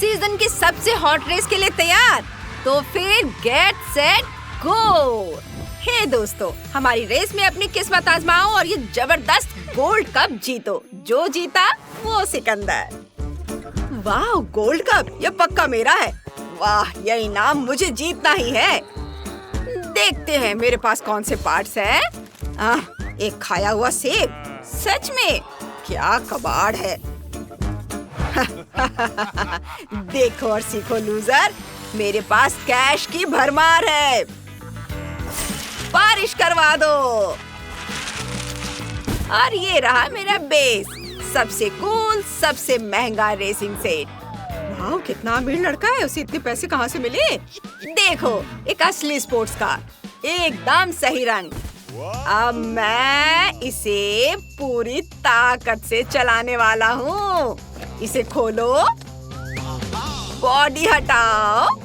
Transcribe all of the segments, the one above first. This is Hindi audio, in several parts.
सीजन की सबसे हॉट रेस के लिए तैयार? तो फिर गेट सेट गो। हे दोस्तों, हमारी रेस में अपनी किस्मत आजमाओ और ये जबरदस्त गोल्ड कप जीतो। जो जीता वो सिकंदर। वाह, गोल्ड कप ये पक्का मेरा है। वाह, ये इनाम मुझे जीतना ही है। देखते हैं मेरे पास कौन से पार्ट्स हैं। एक खाया हुआ सेब, सच में क्या कबाड़ है। देखो और सीखो लूजर, मेरे पास कैश की भरमार है। बारिश करवा दो। और ये रहा मेरा बेस, सबसे कूल, सबसे महंगा रेसिंग सेट। वाह, कितना अमीर लड़का है, उसे इतने पैसे कहाँ से मिले? देखो, एक असली स्पोर्ट्स कार, एकदम सही रंग। अब मैं इसे पूरी ताकत से चलाने वाला हूँ। इसे खोलो, बॉडी हटाओ।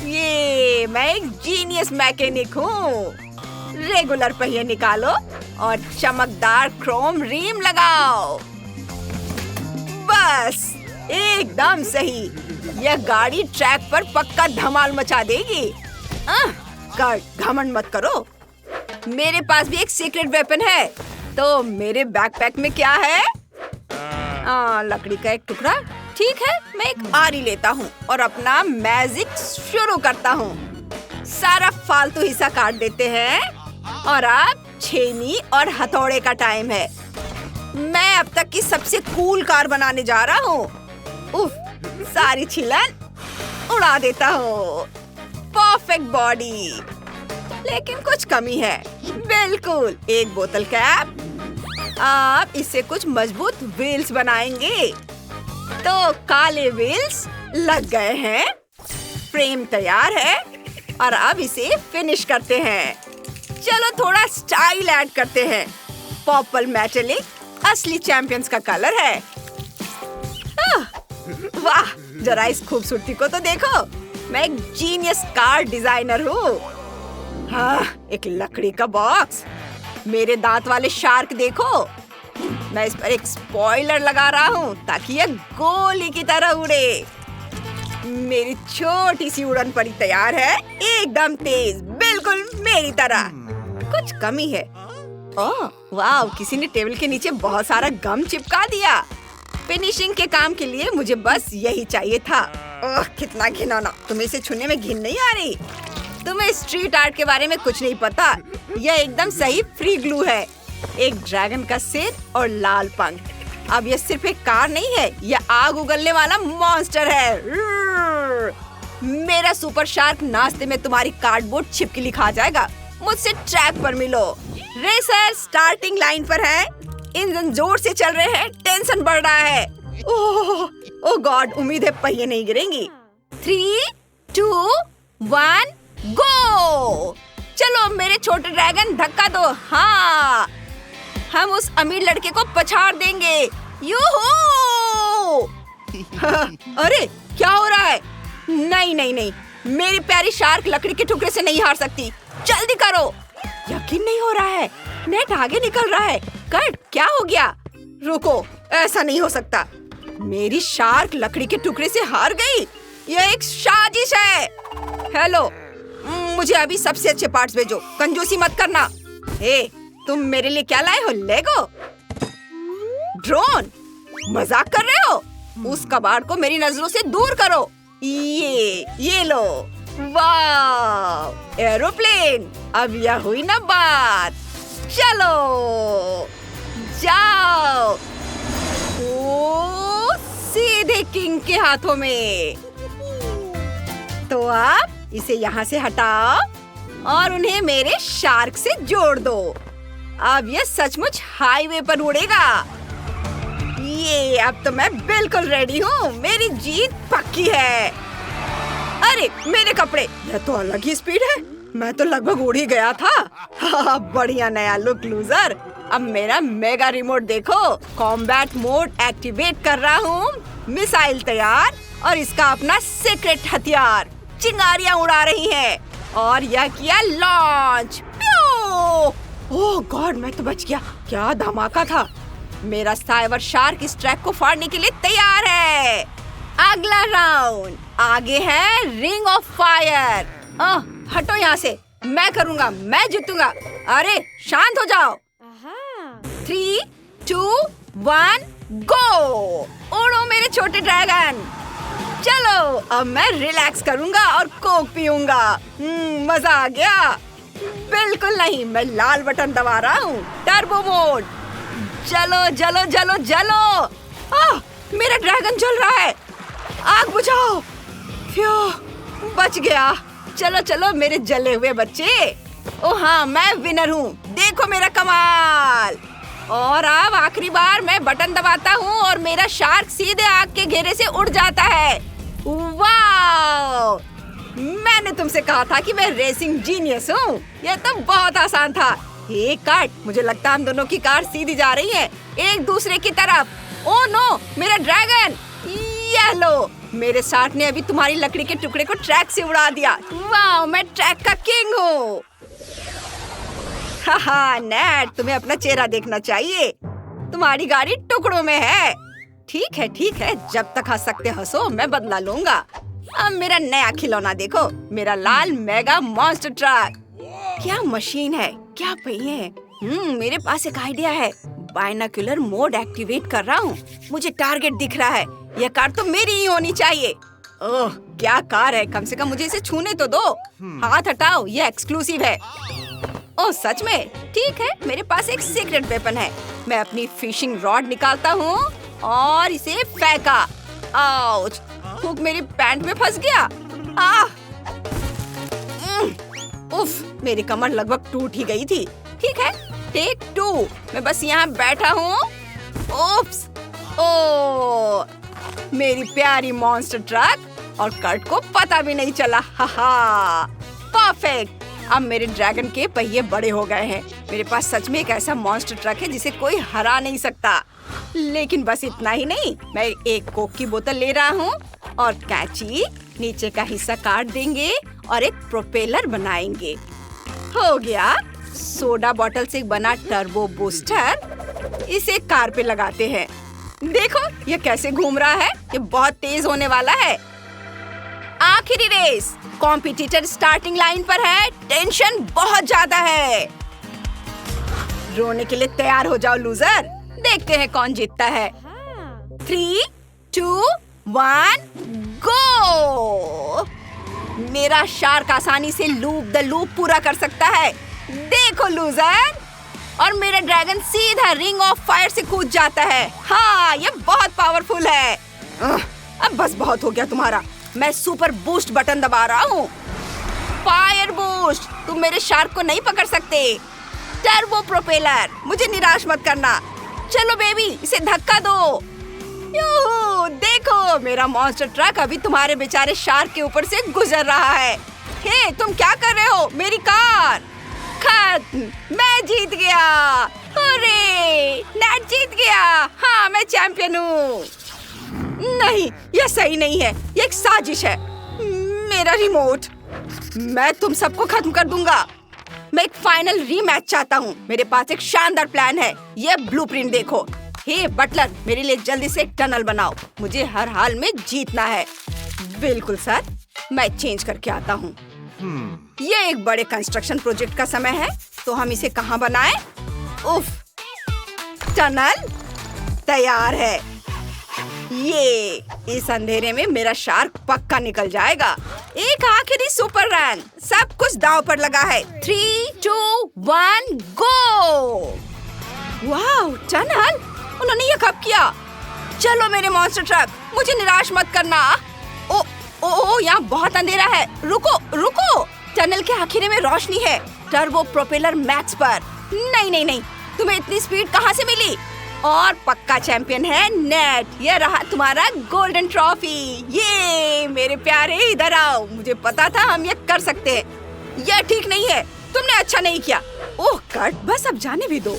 ये मैं एक जीनियस मैकेनिक हूँ। रेगुलर पहिए निकालो और चमकदार क्रोम रिम लगाओ। बस एकदम सही। यह गाड़ी ट्रैक पर पक्का धमाल मचा देगी। घमंड मत करो। मेरे पास भी एक सीक्रेट वेपन है। तो मेरे बैकपैक में क्या है? लकड़ी का एक टुकड़ा। ठीक है, मैं एक आरी लेता हूँ और अपना मैजिक शुरू करता हूँ। सारा फालतू हिस्सा काट देते हैं और अब छेनी और हथौड़े का टाइम है। मैं अब तक की सबसे कूल कार बनाने जा रहा हूँ। उफ, सारी छिलन उड़ा देता हूँ। परफेक्ट बॉडी, लेकिन कुछ कमी है। बिल्कुल, एक बोतल कैप। आप इससे कुछ मजबूत व्हील्स बनाएंगे। तो काले व्हील्स लग गए हैं, फ्रेम तैयार है और अब इसे फिनिश करते हैं। चलो थोड़ा स्टाइल ऐड करते हैं। पर्पल मेटालिक असली चैंपियंस का कलर है। वाह, जरा इस खूबसूरती को तो देखो। मैं एक जीनियस कार डिजाइनर हूँ। एक लकड़ी का बॉक्स। मेरे दांत वाले शार्क देखो। मैं इस पर एक स्पॉइलर लगा रहा हूँ ताकि यह गोली की तरह उड़े। मेरी छोटी सी उड़न परी तैयार है, एकदम तेज, बिल्कुल मेरी तरह। कुछ कमी है। ओह वाह, किसी ने टेबल के नीचे बहुत सारा गम चिपका दिया। फिनिशिंग के काम के लिए मुझे बस यही चाहिए था। ओह, कितना घिनौना। तुम्हें इसे छूने में घिन नहीं आ रही? तुम्हें स्ट्रीट आर्ट के बारे में कुछ नहीं पता। यह एकदम सही फ्री ग्लू है। एक ड्रैगन का सिर और लाल पंख। अब यह सिर्फ एक कार नहीं है, यह आग उगलने वाला मॉन्स्टर है। मेरा सुपर शार्क नाश्ते में तुम्हारी कार्डबोर्ड छिपकली खा जाएगा। मुझसे ट्रैक पर मिलो। रेसर स्टार्टिंग लाइन पर है। इंजन जोर से चल रहे हैं, टेंशन बढ़ रहा है। ओह गॉड, उम्मीद है पहिए नहीं गिरेंगी। 3, 2, 1 गो। चलो मेरे छोटे ड्रैगन, धक्का दो। हाँ, हम उस अमीर लड़के को पछाड़ देंगे। यूहू! अरे क्या हो रहा है? नहीं नहीं नहीं, मेरी प्यारी शार्क लकड़ी के टुकड़े से नहीं हार सकती। जल्दी करो। यकीन नहीं हो रहा है, नेट आगे निकल रहा है। कट, क्या हो गया? रुको, ऐसा नहीं हो सकता। मेरी शार्क लकड़ी के टुकड़े से हार गई। यह एक साजिश है। हेलो, मुझे अभी सबसे अच्छे पार्ट्स भेजो, कंजूसी मत करना। हे, तुम मेरे लिए क्या लाए हो? लेगो? ड्रोन? मजाक कर रहे हो? उस कबाड़ को मेरी नजरों से दूर करो। ये लो। वाह, एरोप्लेन। अब यह हुई ना बात। चलो जाओ। ओ, सीधे किंग के हाथों में। तो आप इसे यहाँ से हटाओ और उन्हें मेरे शार्क से जोड़ दो। अब यह सचमुच हाईवे पर उड़ेगा। ये अब तो मैं बिल्कुल रेडी हूँ। मेरी जीत पक्की है। अरे मेरे कपड़े, यह तो अलग ही स्पीड है। मैं तो लगभग उड़ ही गया था। बढ़िया नया लुक लूजर। अब मेरा मेगा रिमोट देखो। कॉम्बैट मोड एक्टिवेट कर रहा हूँ। मिसाइल तैयार और इसका अपना सीक्रेट हथियार। चिंगारियां उड़ा रही हैं और यह किया लॉन्च। ओह गॉड, मैं तो बच गया। क्या धमाका था। मेरा साइबर शार्क इस ट्रैक को फाड़ने के लिए तैयार है। अगला राउंड आगे है रिंग ऑफ फायर। हटो यहाँ से, मैं करूँगा, मैं जीतूंगा। अरे शांत हो जाओ। 3, 2, 1 गो। उड़ो मेरे छोटे ड्रैगन। चलो अब मैं रिलैक्स करूँगा और कोक पीऊंगा। मजा आ गया। बिल्कुल नहीं, मैं लाल बटन दबा रहा हूँ, टर्बो मोड। चलो जलो जलो जलो। मेरा ड्रैगन जल रहा है, आग बुझाओ। बच गया। चलो चलो मेरे जले हुए बच्चे। ओ हाँ, मैं विनर हूँ, देखो मेरा कमाल। और अब आखिरी बार मैं बटन दबाता हूँ और मेरा शार्क सीधे आग के घेरे से उड़ जाता है। वाह! मैंने तुमसे कहा था कि मैं रेसिंग जीनियस हूँ। यह तो बहुत आसान था। हे कार्ट, मुझे लगता है हम दोनों की कार सीधी जा रही है एक दूसरे की तरफ। ओह नो, मेरा ड्रैगन। यह लो, मेरे शार्क ने अभी तुम्हारी लकड़ी के टुकड़े को ट्रैक से उड़ा दिया। वाह, मैं ट्रैक का किंग हूँ। हाहा नेट, तुम्हें अपना चेहरा देखना चाहिए। तुम्हारी गाड़ी टुकड़ों में है। ठीक है, जब तक हंस सकते हंसो, मैं बदला लूंगा। अब मेरा नया खिलौना देखो, मेरा लाल मेगा मॉन्स्टर ट्रक। क्या मशीन है, क्या पहिए। मेरे पास एक आइडिया है। बाइनोक्यूलर मोड एक्टिवेट कर रहा हूँ, मुझे टारगेट दिख रहा है। यह कार तो मेरी ही होनी चाहिए। ओह क्या कार है, कम से कम मुझे इसे छूने तो दो। हाथ हटाओ, यह एक्सक्लूसिव है। ओह सच में? ठीक है, मेरे पास एक सीक्रेट वेपन है। मैं अपनी फिशिंग रॉड निकालता हूँ और इसे फेंका। आउच! हुक मेरी पैंट में फंस गया। उफ, मेरी कमर लगभग टूट ही गई थी। ठीक है, टेक 2। मैं बस यहाँ बैठा हूँ। उप्स! ओह, मेरी प्यारी मॉन्स्टर ट्रक और कर्ट को पता भी नहीं चला। हाहा, परफेक्ट। अब मेरे ड्रैगन के पहिए बड़े हो गए हैं। मेरे पास सच में एक ऐसा मॉन्स्टर ट्रक है जिसे कोई हरा नहीं सकता। लेकिन बस इतना ही नहीं, मैं एक कोक की बोतल ले रहा हूँ और कैंची नीचे का हिस्सा काट देंगे और एक प्रोपेलर बनाएंगे। हो गया। सोडा बोतल से बना टर्बो बूस्टर, इसे कार पे लगाते हैं। देखो ये कैसे घूम रहा है, ये बहुत तेज होने वाला है। आखिरी रेस, कॉम्पिटिटर स्टार्टिंग लाइन पर है। टेंशन बहुत ज्यादा है। रोने के लिए तैयार हो जाओ लूजर, देखते हैं कौन जीतता है। 3, 2, 1 गो। मेरा शार्क आसानी से लूप द लूप पूरा कर सकता है, देखो लूजर। और मेरा ड्रैगन सीधा रिंग ऑफ फायर से कूद जाता है। हाँ, ये बहुत पावरफुल है। अब बस बहुत हो गया तुम्हारा। मैं सुपर बूस्ट बटन दबा रहा हूँ। फायर बूस्ट, तुम मेरे शार्क को नहीं पकड़ सकते। टर्बो प्रोपेलर, मुझे निराश मत करना। चलो बेबी, इसे धक्का दो। यूहू, देखो मेरा मॉन्स्टर ट्रक अभी तुम्हारे बेचारे शार्क के ऊपर से गुजर रहा है। हे, तुम क्या कर रहे हो? मेरी कार खत्म, मैं जीत गया। अरे, नेट जीत गया। हाँ, मैं चैंपियन हूँ। नहीं, यह सही नहीं है, यह एक साजिश है। मेरा रिमोट, मैं तुम सबको खत्म कर दूंगा। मैं एक फाइनल रीमैच चाहता हूँ। मेरे पास एक शानदार प्लान है। यह ब्लूप्रिंट देखो। हे बटलर, मेरे लिए जल्दी से एक टनल बनाओ, मुझे हर हाल में जीतना है। बिल्कुल सर, मैं चेंज करके आता हूँ। ये एक बड़े कंस्ट्रक्शन प्रोजेक्ट का समय है, तो हम इसे कहाँ बनाएं? उफ, टनल तैयार है। ये इस अंधेरे में मेरा शार्क पक्का निकल जाएगा। एक आखिरी सुपर रन, सब कुछ दांव पर लगा है। 3, 2, 1 गो। वाह, टनल, उन्होंने ये कब किया? चलो मेरे मॉन्स्टर ट्रक, मुझे निराश मत करना। ओ, यहाँ बहुत अंधेरा है। रुको रुको, टनल के आखिर में रोशनी है। टर्बो प्रोपेलर मैक्स पर। नहीं, तुम्हें इतनी स्पीड कहाँ से मिली? और पक्का चैंपियन है नेट। ये रहा तुम्हारा गोल्डन ट्रॉफी। ये मेरे प्यारे, इधर आओ। मुझे पता था हम ये कर सकते हैं। यह ठीक नहीं है, तुमने अच्छा नहीं किया। ओह कट, बस अब जाने भी दो।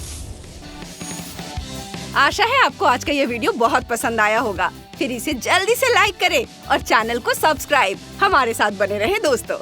आशा है आपको आज का ये वीडियो बहुत पसंद आया होगा। फिर इसे जल्दी से लाइक करें और चैनल को सब्सक्राइब। हमारे साथ बने रहें दोस्तों।